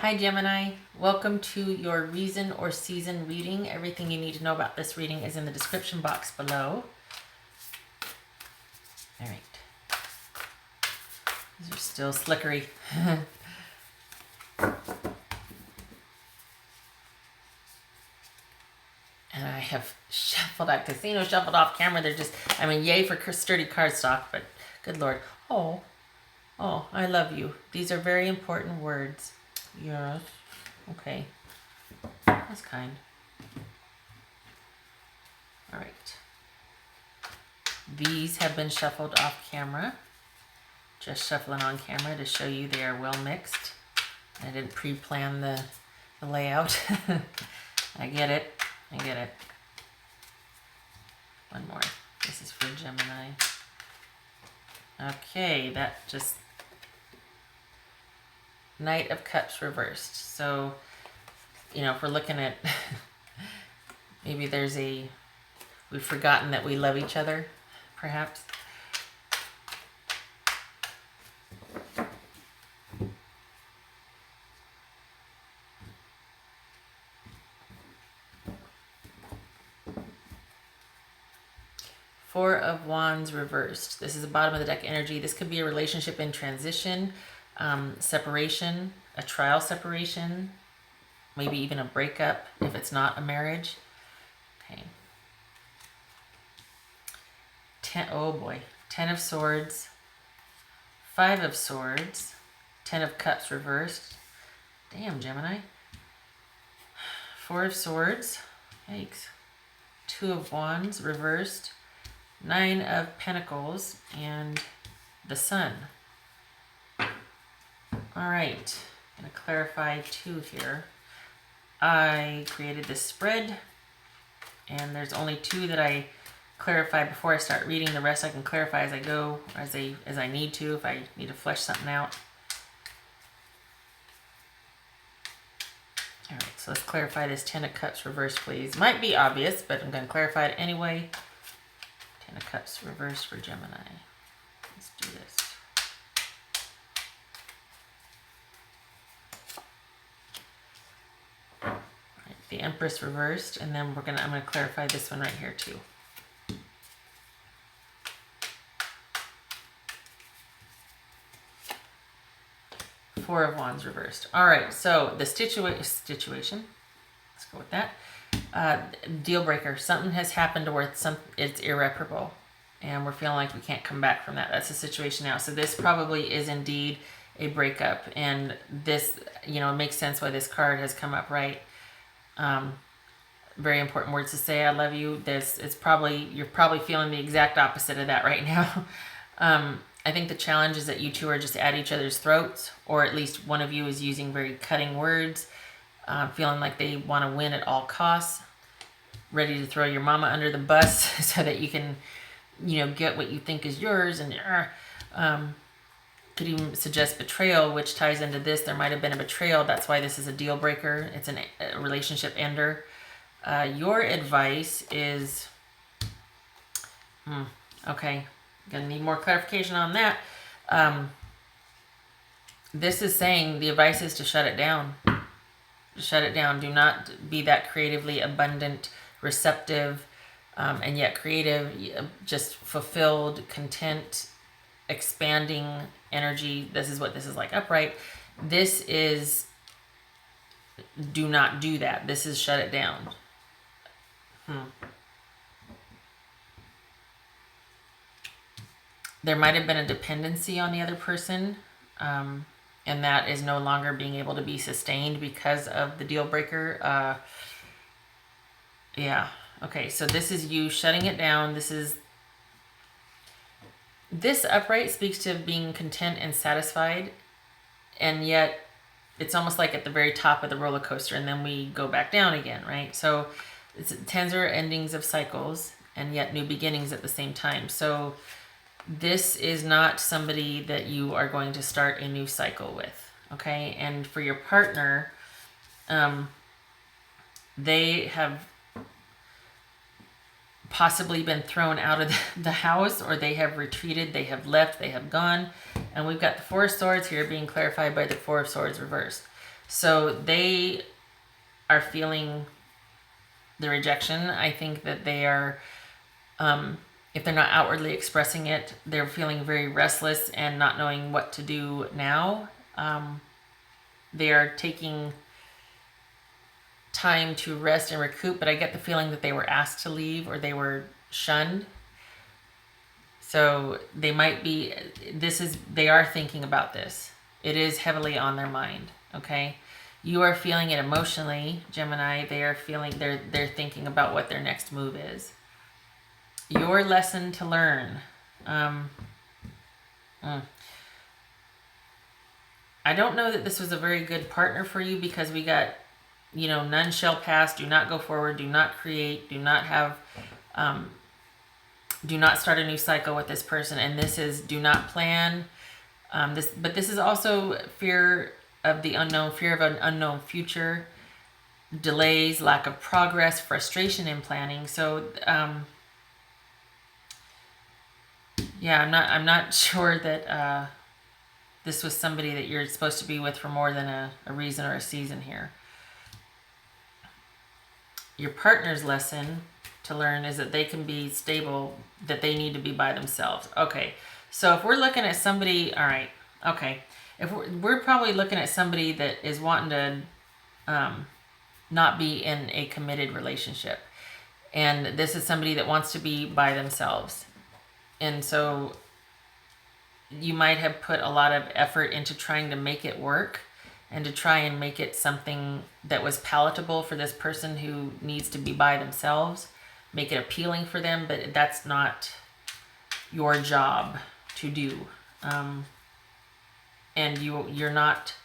Hi Gemini, welcome to your reason or season reading. Everything you need to know about this reading is in the description box below. All right, these are still slickery. And I have shuffled out casino, shuffled off camera. They're just, I mean, yay for sturdy cardstock, but good Lord. Oh, I love you. These are very important words. Yes. Okay. That's kind. All right. These have been shuffled off camera. Just shuffling on camera to show you they are well mixed. I didn't pre-plan the layout. I get it. One more. This is for Gemini. Okay, that just... Knight of Cups reversed. So, you know, if we're looking at... maybe there's a... We've forgotten that we love each other, perhaps. Four of Wands reversed. This is the bottom of the deck energy. This could be a relationship in transition, separation, a trial separation, maybe even a breakup if it's not a marriage. Okay. Oh boy. 10 of Swords, 5 of Swords, 10 of Cups reversed. Damn, Gemini. 4 of Swords. Yikes. 2 of Wands reversed. 9 of Pentacles and the Sun. All right, I'm gonna clarify 2 here. I created this spread and there's only 2 that I clarify before I start reading. The rest I can clarify as I go, as I need to, if I need to flesh something out. All right, so let's clarify this 10 of Cups reversed, please. Might be obvious, but I'm gonna clarify it anyway. 10 of Cups reversed for Gemini. Let's do this. All right, the Empress reversed, and then I'm gonna clarify this one right here too. Four of Wands reversed. All right, so the situation. Let's go with that. Deal breaker. Something has happened to where it's irreparable, and we're feeling like we can't come back from that. That's the situation now. So this probably is indeed a breakup, and this, you know, it makes sense why this card has come up, right? Very important words to say. I love you. You're probably feeling the exact opposite of that right now. I think the challenge is that you two are just at each other's throats, or at least one of you is using very cutting words, feeling like they want to win at all costs, ready to throw your mama under the bus so that you can, you know, get what you think is yours. And could even suggest betrayal, which ties into this. There might have been a betrayal. That's why this is a deal breaker. It's a relationship ender. Your advice is, okay. Gonna need more clarification on that. This is saying the advice is to shut it down. Shut it down. Do not be that creatively abundant, receptive, and yet creative, just fulfilled, content, expanding energy. This is what this is like. Upright. This is, do not do that. This is shut it down. There might have been a dependency on the other person, and that is no longer being able to be sustained because of the deal breaker. Yeah. Okay, so this is you shutting it down. This upright speaks to being content and satisfied, and yet it's almost like at the very top of the roller coaster, and then we go back down again, right? So tens are endings of cycles, and yet new beginnings at the same time. So this is not somebody that you are going to start a new cycle with, okay? And for your partner, they have possibly been thrown out of the house, or they have retreated, they have left, they have gone. And we've got the Four of Swords here being clarified by the Four of Swords reversed. So they are feeling the rejection. I think that they are, if they're not outwardly expressing it, they're feeling very restless and not knowing what to do now. They are taking time to rest and recoup, but I get the feeling that they were asked to leave or they were shunned. So they might be, they are thinking about this. It is heavily on their mind, okay? You are feeling it emotionally, Gemini. They are feeling, they're thinking about what their next move is. Your lesson to learn. I don't know that this was a very good partner for you, because we got, none shall pass, do not go forward, do not create, do not have, do not start a new cycle with this person. And this is do not plan. But this is also fear of the unknown, fear of an unknown future, delays, lack of progress, frustration in planning. So, yeah, I'm not sure that this was somebody that you're supposed to be with for more than a reason or a season here. Your partner's lesson to learn is that they can be stable, that they need to be by themselves. Okay, so if we're looking at somebody, all right, okay, if we're probably looking at somebody that is wanting to not be in a committed relationship, and this is somebody that wants to be by themselves. And so you might have put a lot of effort into trying to make it work and to try and make it something that was palatable for this person who needs to be by themselves, make it appealing for them, but that's not your job to do. And you're not,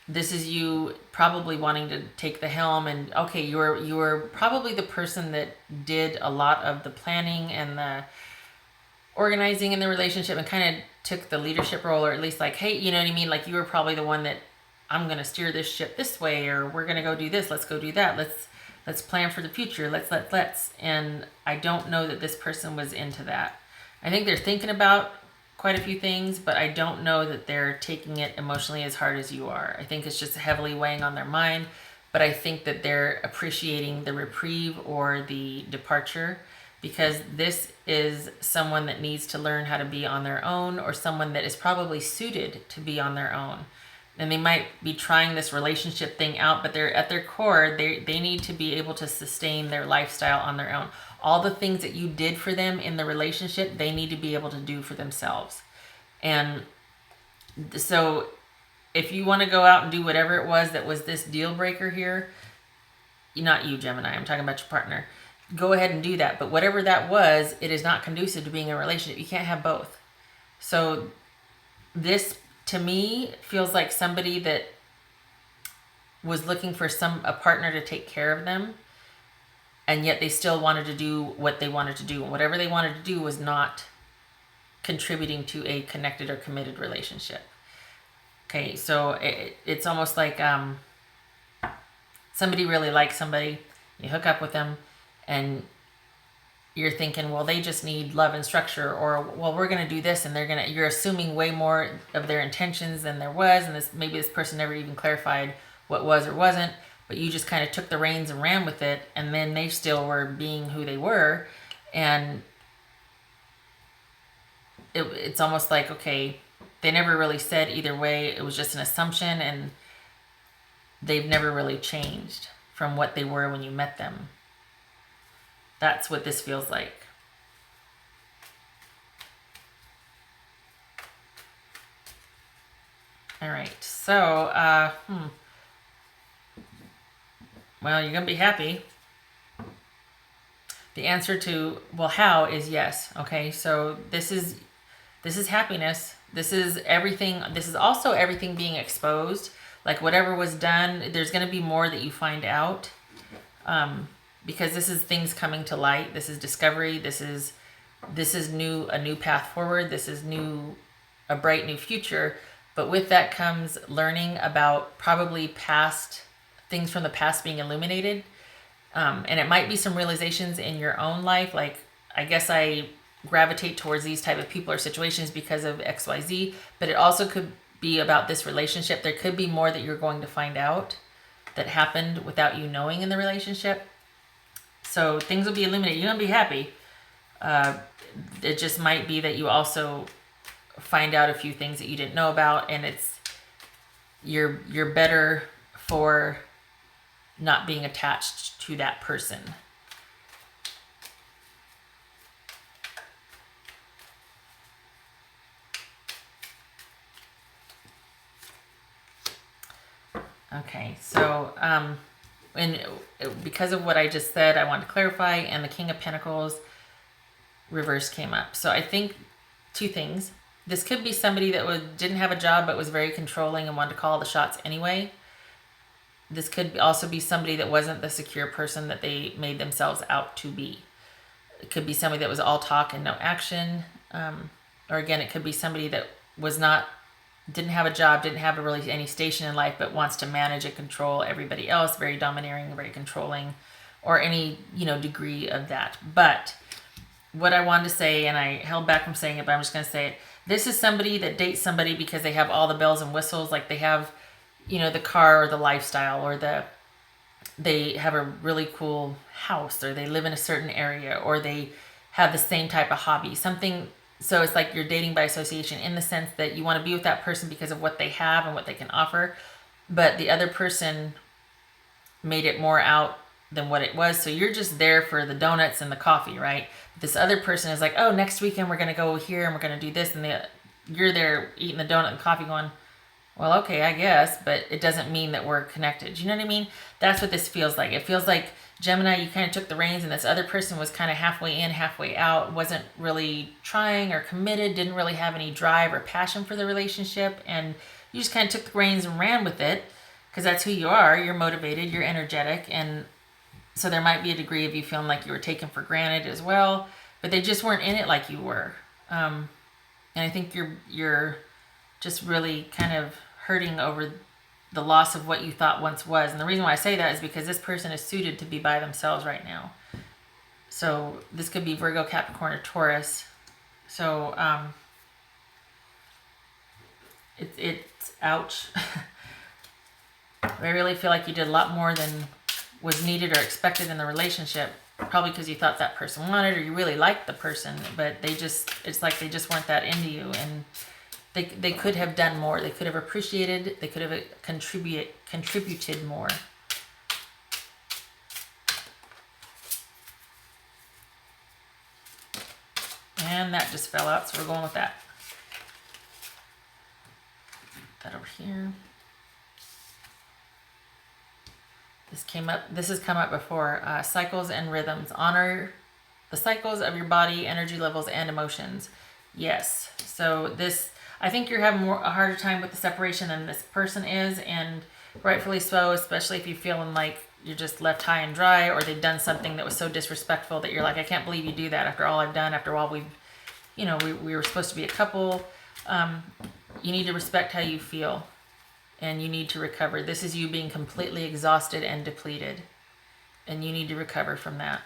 this is you probably wanting to take the helm, and okay, you're probably the person that did a lot of the planning and the organizing in the relationship and kind of took the leadership role, or at least like, hey, you know what I mean? Like you were probably the one that, I'm going to steer this ship this way, or we're going to go do this. Let's go do that. Let's plan for the future. Let's. And I don't know that this person was into that. I think they're thinking about quite a few things, but I don't know that they're taking it emotionally as hard as you are. I think it's just heavily weighing on their mind, but I think that they're appreciating the reprieve or the departure, because this is someone that needs to learn how to be on their own, or someone that is probably suited to be on their own. And they might be trying this relationship thing out, but they're at their core, they need to be able to sustain their lifestyle on their own. All the things that you did for them in the relationship, they need to be able to do for themselves. And so if you want to go out and do whatever it was that was this deal breaker here, not you, Gemini, I'm talking about your partner, go ahead and do that. But whatever that was, it is not conducive to being in a relationship. You can't have both. So this, to me, feels like somebody that was looking for a partner to take care of them, and yet they still wanted to do what they wanted to do. And whatever they wanted to do was not contributing to a connected or committed relationship. Okay, so it's almost like somebody really likes somebody, you hook up with them, and you're thinking, well, they just need love and structure, or well, we're going to do this, and you're assuming way more of their intentions than there was, and maybe this person never even clarified what was or wasn't, but you just kind of took the reins and ran with it, and then they still were being who they were, and it's almost like, okay, they never really said either way, it was just an assumption, and they've never really changed from what they were when you met them. That's what this feels like. All right, so, well, you're going to be happy. The answer to, well, how is yes. Okay, so this is happiness. This is everything. This is also everything being exposed. Like whatever was done, there's going to be more that you find out. Because this is things coming to light. This is discovery. This is new, a new path forward. This is a bright new future. But with that comes learning about probably past things from the past being illuminated. And it might be some realizations in your own life. Like, I guess I gravitate towards these type of people or situations because of XYZ, but it also could be about this relationship. There could be more that you're going to find out that happened without you knowing in the relationship. So things will be illuminated. You're going to be happy. It just might be that you also find out a few things that you didn't know about, and you're better for not being attached to that person. Okay, so and because of what I just said, I want to clarify, and the King of Pentacles reverse came up. So I think two things. This could be somebody that didn't have a job but was very controlling and wanted to call the shots anyway. This could also be somebody that wasn't the secure person that they made themselves out to be. It could be somebody that was all talk and no action. Or again, it could be somebody that didn't have a job, didn't have really any station in life, but wants to manage and control everybody else, very domineering, very controlling, or any, degree of that. But what I wanted to say, and I held back from saying it, but I'm just going to say it. This is somebody that dates somebody because they have all the bells and whistles, like they have, the car or the lifestyle, or they have a really cool house, or they live in a certain area, or they have the same type of hobby, something. So it's like you're dating by association, in the sense that you want to be with that person because of what they have and what they can offer, but the other person made it more out than what it was. So you're just there for the donuts and the coffee, right? This other person is like, oh, next weekend we're going to go here and we're going to do this, and you're there eating the donut and coffee going, well, okay, I guess, but it doesn't mean that we're connected. You know what I mean? That's what this feels like. It feels like, Gemini, you kind of took the reins, and this other person was kind of halfway in, halfway out, wasn't really trying or committed, didn't really have any drive or passion for the relationship, and you just kind of took the reins and ran with it, because that's who you are. You're motivated, you're energetic, and so there might be a degree of you feeling like you were taken for granted as well, but they just weren't in it like you were. And I think you're just really kind of hurting over the loss of what you thought once was. And the reason why I say that is because this person is suited to be by themselves right now. So this could be Virgo, Capricorn, or Taurus. So it's ouch. I really feel like you did a lot more than was needed or expected in the relationship, probably because you thought that person wanted, or you really liked the person, but it's like they just weren't that into you, and they could have done more. They could have appreciated, they could have contributed more. And that just fell out, so we're going with that. Put that over here. This has come up before. Cycles and rhythms. Honor the cycles of your body, energy levels, and emotions. Yes. So this, I think you're having a harder time with the separation than this person is, and rightfully so, especially if you're feeling like you're just left high and dry, or they've done something that was so disrespectful that you're like, I can't believe you do that after all I've done, after all we were supposed to be a couple. You need to respect how you feel. And you need to recover. This is you being completely exhausted and depleted. And you need to recover from that.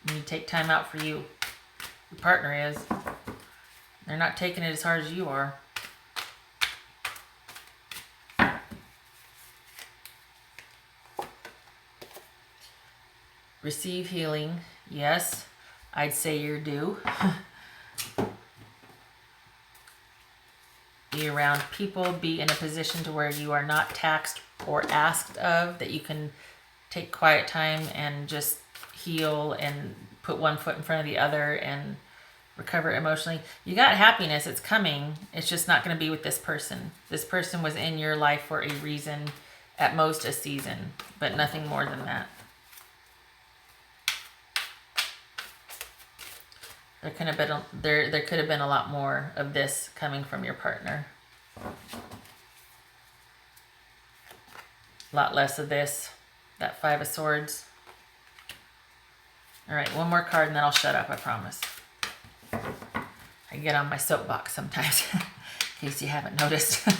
You need to take time out for you. Your partner is. They're not taking it as hard as you are. Receive healing. Yes, I'd say you're due. Be around people, be in a position to where you are not taxed or asked of, that you can take quiet time and just heal and put one foot in front of the other and recover emotionally. You got happiness, it's coming. It's just not going to be with this person. This person was in your life for a reason, at most a season, but nothing more than that. There could have been a lot more of this coming from your partner. A lot less of this. That Five of Swords. All right, one more card and then I'll shut up, I promise. I get on my soapbox sometimes, in case you haven't noticed. I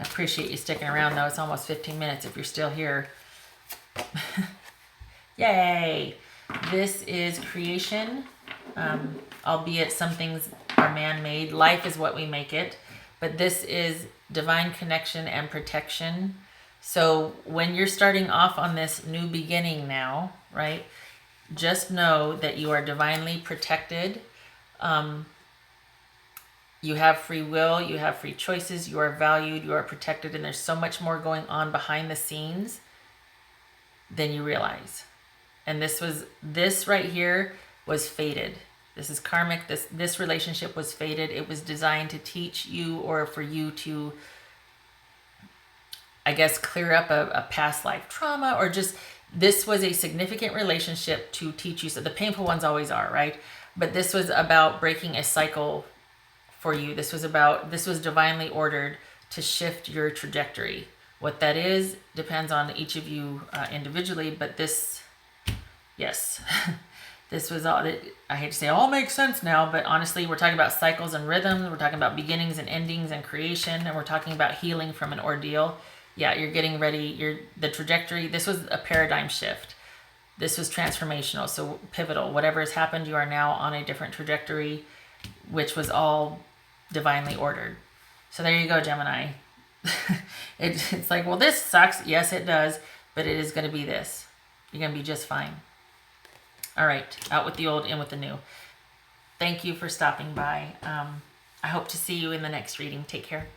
appreciate you sticking around, though. It's almost 15 minutes if you're still here. Yay! This is creation. Albeit some things are man-made. Life is what we make it. But this is divine connection and protection. So when you're starting off on this new beginning now, right, just know that you are divinely protected. You have free will, you have free choices, you are valued, you are protected, and there's so much more going on behind the scenes than you realize. And this right here was fated. This is karmic. This relationship was fated. It was designed to teach you, or for you to, I guess, clear up a past life trauma, or just, this was a significant relationship to teach you. So the painful ones always are, right? But this was about breaking a cycle for you. This was divinely ordered to shift your trajectory. What that is depends on each of you individually, but this, yes, this was all, I hate to say it all makes sense now, but honestly, we're talking about cycles and rhythms. We're talking about beginnings and endings and creation, and we're talking about healing from an ordeal. Yeah, you're getting ready. The trajectory, this was a paradigm shift. This was transformational, so pivotal. Whatever has happened, you are now on a different trajectory, which was all divinely ordered. So there you go, Gemini. It's like, well, this sucks. Yes, it does, but it is going to be this. You're going to be just fine. All right, out with the old, in with the new. Thank you for stopping by. I hope to see you in the next reading. Take care.